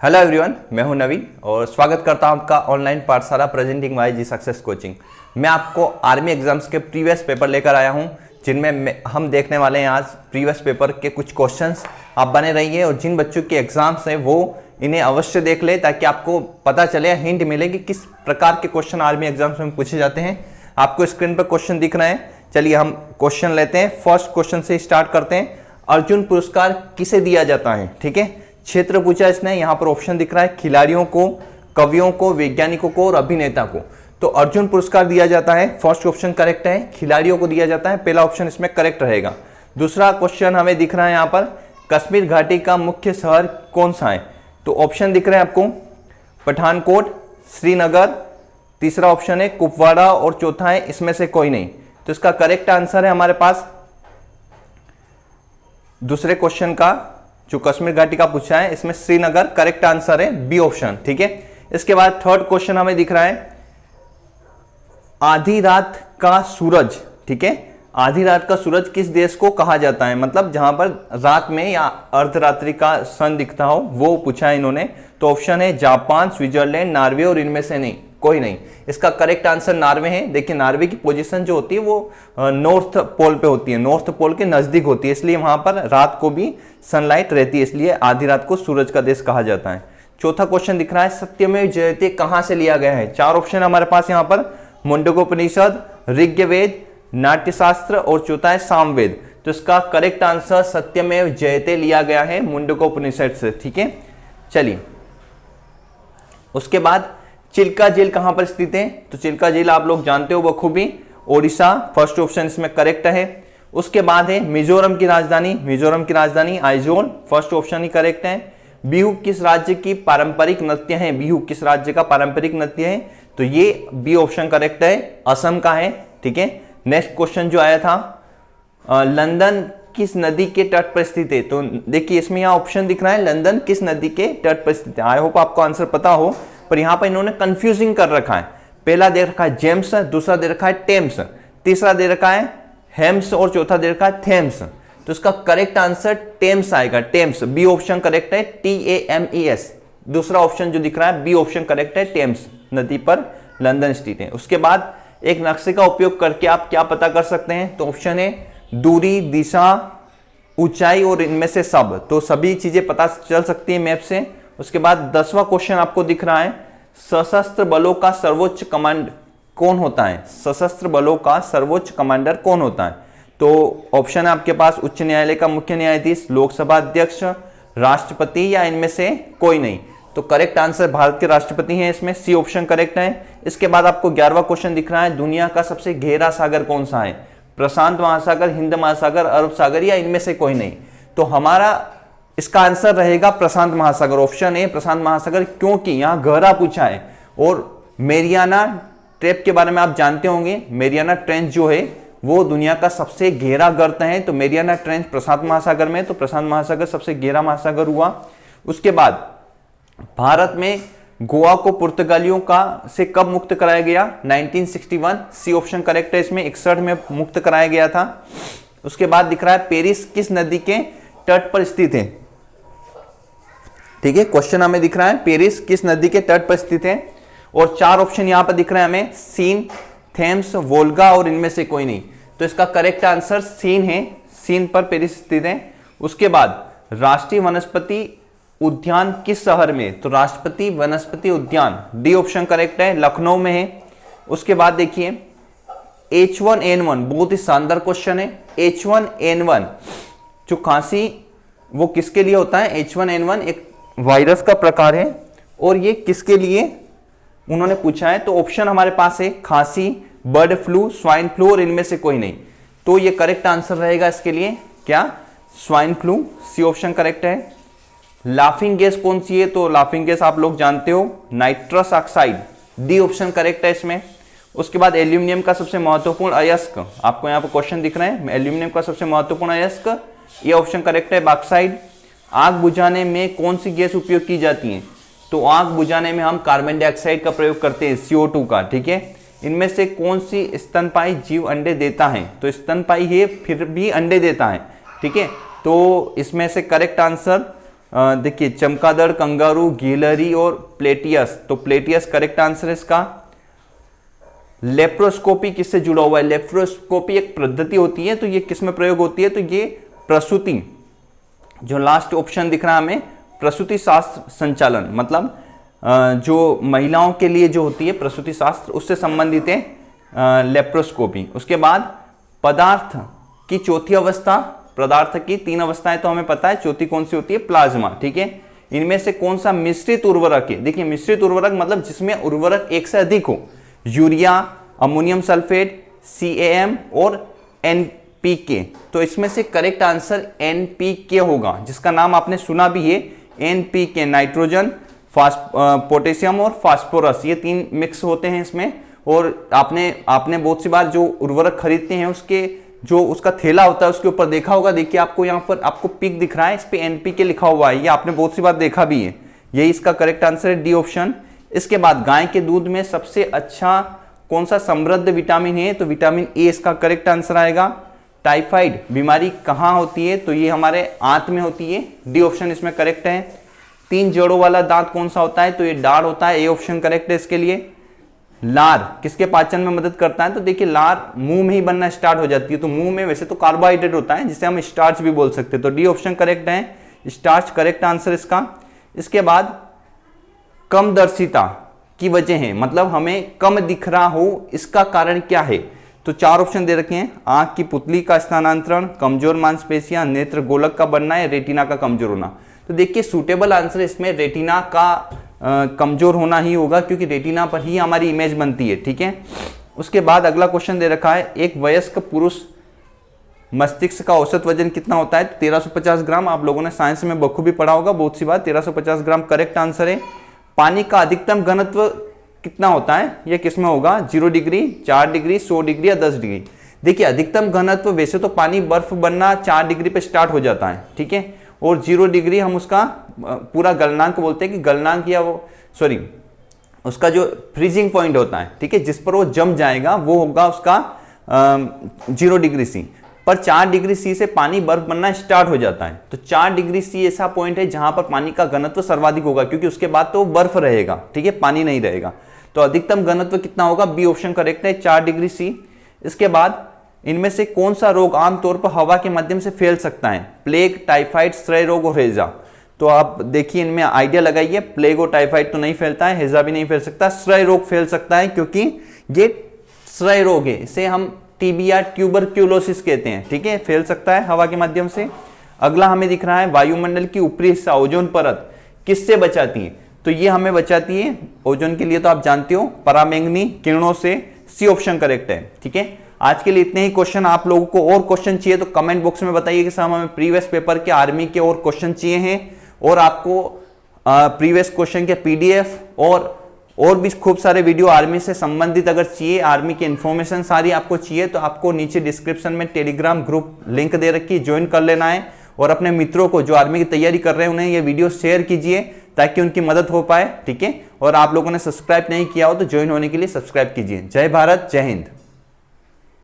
Hello everyone, मैं हूं नवीन और स्वागत करता हूं आपका ऑनलाइन पाठशाला प्रेजेंटिंग वाई जी सक्सेस कोचिंग। मैं आपको आर्मी एग्जाम्स के प्रीवियस पेपर लेकर आया हूं, जिनमें हम देखने वाले हैं आज प्रीवियस पेपर के कुछ क्वेश्चंस। आप बने रहिए और जिन बच्चों के एग्जाम्स हैं वो इन्हें अवश्य देख ले, ताकि आपको पता चले, हिंट मिले कि किस प्रकार के क्वेश्चन आर्मी एग्जाम्स में पूछे जाते हैं। आपको स्क्रीन पर क्वेश्चन दिख रहे हैं। चलिए हम क्वेश्चन लेते हैं। फर्स्ट क्वेश्चन से स्टार्ट करते हैं। अर्जुन पुरस्कार किसे दिया जाता है? ठीक है, क्षेत्र पूछा इसने। यहाँ पर ऑप्शन दिख रहा है खिलाड़ियों को, कवियों को, वैज्ञानिकों को और अभिनेता को। तो अर्जुन पुरस्कार दिया जाता है, फर्स्ट ऑप्शन करेक्ट है। खिलाड़ियों को दिया जाता है, पहला ऑप्शन इसमें करेक्ट रहेगा। दूसरा क्वेश्चन हमें दिख रहा है यहाँ पर, कश्मीर घाटी का मुख्य शहर कौन सा है? तो ऑप्शन दिख रहे हैं आपको, पठानकोट, श्रीनगर, तीसरा ऑप्शन है कुपवाड़ा और चौथा है इसमें से कोई नहीं। तो इसका करेक्ट आंसर है हमारे पास दूसरे क्वेश्चन का, जो कश्मीर घाटी का पूछा है, इसमें श्रीनगर करेक्ट आंसर है, बी ऑप्शन। ठीक है, इसके बाद थर्ड क्वेश्चन हमें दिख रहा है, आधी रात का सूरज। ठीक है, आधी रात का सूरज किस देश को कहा जाता है? मतलब जहां पर रात में या अर्धरात्रि का सन दिखता हो, वो पूछा है इन्होंने। तो ऑप्शन है जापान, स्विट्जरलैंड, नॉर्वे और इनमें से नहीं कोई नहीं। इसका करेक्ट आंसर नॉर्वे है। देखिए, नॉर्वे की पोजीशन जो होती है वो नॉर्थ पोल पे होती है, नॉर्थ पोल के नजदीक होती है, इसलिए वहां पर रात को भी सनलाइट रहती है, इसलिए आधी रात को सूरज का देश कहा जाता है। चौथा क्वेश्चन दिख रहा है, सत्यमेव जयते कहां से लिया गया है? चार ऑप्शन हमारे पास यहाँ पर, मुंडकोपनिषद, ऋग्वेद, नाट्यशास्त्र और चौथा है सामवेद। तो इसका करेक्ट आंसर सत्यमेव जयते लिया गया है मुंडकोपनिषद से। ठीक है, चलिए उसके बाद चिल्का झील कहां पर स्थित है? तो चिल्का झील आप लोग जानते हो बखूबी, ओडिशा, फर्स्ट ऑप्शन इसमें करेक्ट है। उसके बाद है मिजोरम की राजधानी आइजोल, फर्स्ट ऑप्शन ही करेक्ट है। बिहू किस राज्य की पारंपरिक नृत्य है? बिहू किस राज्य का पारंपरिक नृत्य है? तो ये बी ऑप्शन करेक्ट है, असम का है। ठीक है, नेक्स्ट क्वेश्चन जो आया था, लंदन किस नदी के तट पर स्थित है? तो देखिए इसमें यहाँ ऑप्शन दिख रहा है, लंदन किस नदी के तट पर स्थित है। आई होप आपको आंसर पता हो, पर यहाँ पर इन्होंने कंफ्यूजिंग कर रखा है। पहला दे रखा है जेम्स, दूसरा दे रखा है टेम्स, तीसरा दे रखा है हेम्स और चौथा दे रखा है थेम्स। तो इसका करेक्ट आंसर टेम्स आएगा, टेम्स, बी ऑप्शन करेक्ट है, TAMES। दूसरा ऑप्शन जो दिख रहा है बी ऑप्शन करेक्ट है, टेम्स नदी पर लंदन स्थित है। उसके बाद एक नक्शे का उपयोग करके आप क्या पता कर सकते हैं? तो ऑप्शन है दूरी, दिशा, ऊंचाई और इनमें से सब। तो सभी चीजें पता चल सकती है मैप से। उसके बाद 10वां क्वेश्चन आपको दिख रहा है, सशस्त्र बलों का सर्वोच्च कमांड कौन होता है? सशस्त्र बलों का सर्वोच्च कमांडर कौन होता है? तो ऑप्शन है आपके पास, उच्च न्यायालय का मुख्य न्यायाधीश, लोकसभा अध्यक्ष, राष्ट्रपति या इनमें से कोई नहीं। तो करेक्ट आंसर भारत के राष्ट्रपति हैं, इसमें सी ऑप्शन करेक्ट है। इसके बाद आपको 11वां क्वेश्चन दिख रहा है, दुनिया का सबसे गहरा सागर कौन सा है? प्रशांत महासागर, हिंद महासागर, अरब सागर या इनमें से कोई नहीं। तो हमारा इसका आंसर रहेगा प्रशांत महासागर, ऑप्शन ए प्रशांत महासागर, क्योंकि यहां गहरा पूछा है। और मेरियाना ट्रेप के बारे में आप जानते होंगे, मेरियाना ट्रेंच जो है वो दुनिया का सबसे गहरा गर्त है। तो मेरियाना ट्रेंच प्रशांत महासागर में, तो प्रशांत महासागर सबसे गहरा महासागर हुआ। उसके बाद भारत में गोवा को पुर्तगालियों का से कब मुक्त कराया गया? 1961, सी ऑप्शन करेक्ट है इसमें, 61 में मुक्त कराया गया था। उसके बाद दिख रहा है, पेरिस किस नदी के तट पर स्थित है? ठीक है, क्वेश्चन हमें दिख रहा है, पेरिस किस नदी के तट पर स्थित है? और चार ऑप्शन यहां पर दिख रहे हैं हमें, सीन, थेम्स, वोल्गा और इनमें से कोई नहीं। तो इसका करेक्ट आंसर सीन है, सीन पर पेरिस स्थित है। उसके बाद राष्ट्रीय वनस्पति उद्यान किस शहर में? तो राष्ट्रपति वनस्पति उद्यान, डी ऑप्शन करेक्ट है, लखनऊ में है। उसके बाद देखिए H1N1, बहुत ही शानदार क्वेश्चन है। H1N1 जो खांसी, वो किसके लिए होता है? H1N1 एक वायरस का प्रकार है और ये किसके लिए उन्होंने पूछा है? तो ऑप्शन हमारे पास है खांसी, बर्ड फ्लू, स्वाइन फ्लू और इनमें से कोई नहीं। तो ये करेक्ट आंसर रहेगा इसके लिए क्या? Swine flu, C option correct है। लाफिंग गैस कौन सी है? तो लाफिंग गैस आप लोग जानते हो, nitrous oxide, D option correct है इसमें। उसके बाद एल्यूमिनियम का सबसे महत्वपूर्ण अयस्क, आपको यहाँ पर क्वेश्चन दिख रहे हैं, एल्यूमिनियम का सबसे महत्वपूर्ण अयस्क, ये ऑप्शन करेक्ट है, बॉक्साइड। आग बुझाने में कौन सी गैस उपयोग की जाती है? तो आग बुझाने में हम कार्बन डाइऑक्साइड का प्रयोग करते हैं, CO2 का। ठीक है, इनमें से कौन सी स्तनपायी जीव अंडे देता है? तो स्तनपायी है फिर भी अंडे देता है। ठीक है, तो इसमें से करेक्ट आंसर देखिए चमगादड़, कंगारू, गिलहरी और प्लेटियस। तो प्लेटियस करेक्ट आंसर है इसका। लेप्रोस्कोपी किससे जुड़ा हुआ है? लेप्रोस्कोपी एक पद्धति होती है, तो ये किस में प्रयोग होती है? तो ये प्रसूति, जो लास्ट ऑप्शन दिख रहा है हमें, प्रसूति शास्त्र संचालन, मतलब जो महिलाओं के लिए जो होती है प्रसूति शास्त्र, उससे संबंधित है लेप्रोस्कोपी। उसके बाद पदार्थ की चौथी अवस्था, पदार्थ की 3 अवस्थाएं तो हमें पता है, चौथी कौन सी होती है? प्लाज्मा। ठीक है, इनमें से कौन सा मिश्रित उर्वरक है? देखिए मिश्रित उर्वरक मतलब जिसमें उर्वरक एक से अधिक हो, यूरिया, अमोनियम सल्फेट, CAM और NPK। तो इसमें से करेक्ट आंसर NPK होगा, जिसका नाम आपने सुना भी है, NPK, नाइट्रोजन, पोटेशियम और फास्फोरस, ये 3 मिक्स होते हैं इसमें। और आपने बहुत सी बार जो उर्वरक खरीदते हैं उसके जो उसका थैला होता है उसके ऊपर देखा होगा, देखिए आपको यहाँ पर आपको पिक दिख रहा है, इस पे NPK लिखा हुआ है, ये आपने बहुत सी बार देखा भी है। यही इसका करेक्ट आंसर है, डी ऑप्शन। इसके बाद गाय के दूध में सबसे अच्छा कौन सा समृद्ध विटामिन है? तो विटामिन ए इसका करेक्ट आंसर आएगा। टाइफाइड बीमारी कहाँ होती है? तो ये हमारे आंत में होती है, डी ऑप्शन इसमें करेक्ट है। 3 जड़ों वाला दांत कौन सा होता है? तो ये दाढ़ होता है, ए ऑप्शन करेक्ट है इसके लिए। लार किसके पाचन में मदद करता है? तो देखिए लार मुंह में ही बनना स्टार्ट हो जाती है, तो मुंह में वैसे तो कार्बोहाइड्रेट होता है जिसे हम स्टार्च भी बोल सकते हैं, तो डी ऑप्शन करेक्ट है, स्टार्च करेक्ट आंसर इसका। इसके बाद कमदर्शिता की वजह है, मतलब हमें कम दिख रहा हो, इसका कारण क्या है? तो 4 ऑप्शन दे रखे हैं, आंख की पुतली का स्थानांतरण, कमजोर मांसपेशियां, नेत्र गोलक का बनना है, रेटिना का कमजोर होना। तो देखिए सुटेबल आंसर इसमें रेटिना का कमजोर होना ही होगा, क्योंकि रेटिना पर ही हमारी इमेज बनती है। ठीक है, उसके बाद अगला क्वेश्चन दे रखा है, एक वयस्क पुरुष मस्तिष्क का औसत वजन कितना होता है? तो 1350 ग्राम। आप लोगों ने साइंस में बखूबी पढ़ा होगा बहुत सी बार, 1350 ग्राम करेक्ट आंसर है। पानी का अधिकतम घनत्व कितना होता है? यह किसमें होगा? 0 डिग्री, 4 डिग्री, 100 डिग्री या 10 डिग्री। देखिए अधिकतम घनत्व, वैसे तो पानी बर्फ बनना 4 डिग्री पे स्टार्ट हो जाता है, ठीक है, और 0 डिग्री हम उसका पूरा गलनांक बोलते हैं कि गलनांक, या वो सॉरी उसका जो फ्रीजिंग पॉइंट होता है, ठीक है, जिस पर वो जम जाएगा वो होगा उसका 0 डिग्री सी। पर 4 डिग्री सी से पानी बर्फ बनना स्टार्ट हो जाता है, तो 4 डिग्री सी ऐसा पॉइंट है जहां पर पानी का घनत्व सर्वाधिक होगा, क्योंकि उसके बाद तो बर्फ रहेगा, ठीक है, पानी नहीं रहेगा। तो अधिकतम घनत्व कितना होगा? बी ऑप्शन करेक्ट है, 4 डिग्री सी। इसके बाद इनमें से कौन सा रोग आमतौर पर हवा के माध्यम से फैल सकता है? प्लेग, टाइफाइड, श्रय रोग और हैजा। तो आप देखिए इनमें आइडिया लगाइए, प्लेग और टाइफाइड तो नहीं फैलता है, हैजा भी नहीं फैल सकता, श्रय रोग फैल सकता है, क्योंकि ये श्रय रोग है, इसे हम टीबी या ट्यूबरक्यूलोसिस कहते हैं, ठीक है, फैल सकता है हवा के माध्यम से। अगला हमें दिख रहा है वायुमंडल की ऊपरी हिस्सा ओजोन परत किससे बचाती है? तो ये हमें बचाती है ओजोन के लिए, तो आप जानते हो, पराबैंगनी किरणों से, सी ऑप्शन करेक्ट है, ठीक है। आज के लिए इतने ही क्वेश्चन। आप लोगों को और क्वेश्चन चाहिए तो कमेंट बॉक्स में बताइए कि सर हमें प्रीवियस पेपर के आर्मी के और क्वेश्चन चाहिए हैं, और आपको प्रीवियस क्वेश्चन के पीडीएफ और भी खूब सारे वीडियो आर्मी से संबंधित अगर चाहिए, आर्मी की इंफॉर्मेशन सारी आपको चाहिए, तो आपको नीचे डिस्क्रिप्शन में टेलीग्राम ग्रुप लिंक दे रखी है, ज्वाइन कर लेना है, और अपने मित्रों को जो आर्मी की तैयारी कर रहे हैं उन्हें ये वीडियो शेयर कीजिए ताकि उनकी मदद हो पाए, ठीक है। और आप लोगों ने सब्सक्राइब नहीं किया हो तो ज्वाइन होने के लिए सब्सक्राइब कीजिए। जय भारत, जय हिंद।